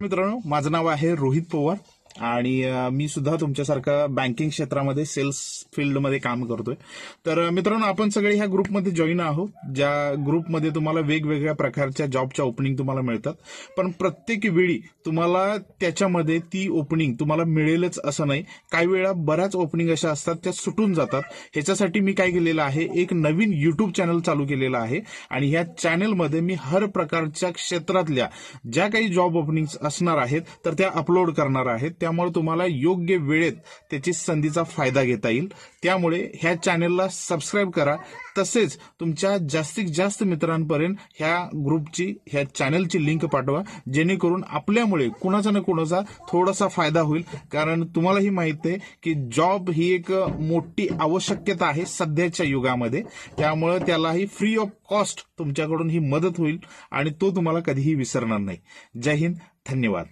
मित्रांनो, माझं नाव आहे रोहित पवार आणि मी सुद्धा तुमच्यासारखं बँकिंग क्षेत्रामध्ये सेल्स फील्डमध्ये काम करतोय. तर मित्रांनो, आपण सगळे ह्या ग्रुपमध्ये जॉईन आहोत, ज्या ग्रुपमध्ये तुम्हाला वेगवेगळ्या प्रकारच्या जॉबच्या ओपनिंग तुम्हाला मिळतात. पण प्रत्येक वेळी तुम्हाला त्याच्यामध्ये ती ओपनिंग तुम्हाला मिळेलच असं नाही. काही वेळा बऱ्याच ओपनिंग अशा असतात त्या सुटून जातात. ह्याच्यासाठी मी काय केलेलं आहे, एक नवीन युट्यूब चॅनल चालू केलेलं आहे आणि ह्या चॅनलमध्ये मी हर प्रकारच्या क्षेत्रातल्या ज्या काही जॉब ओपनिंग असणार आहेत तर त्या अपलोड करणार आहेत. त्यामुळे तुम्हाला योग्य वेळेत त्याची संधीचा फायदा घेता येईल. त्यामुळे ह्या चॅनलला सबस्क्राईब करा. तसेच तुमच्या जास्तीत जास्त मित्रांपर्यंत ह्या ग्रुपची, ह्या चॅनलची लिंक पाठवा, जेणेकरून आपल्यामुळे कुणाचा ना कुणाचा थोडासा फायदा होईल. कारण तुम्हालाही माहिती आहे की जॉब ही एक मोठी आवश्यकता आहे सध्याच्या युगामध्ये. त्यामुळे त्यालाही फ्री ऑफ कॉस्ट तुमच्याकडून ही मदत होईल आणि तो तुम्हाला कधीही विसरणार नाही. जय हिंद, धन्यवाद.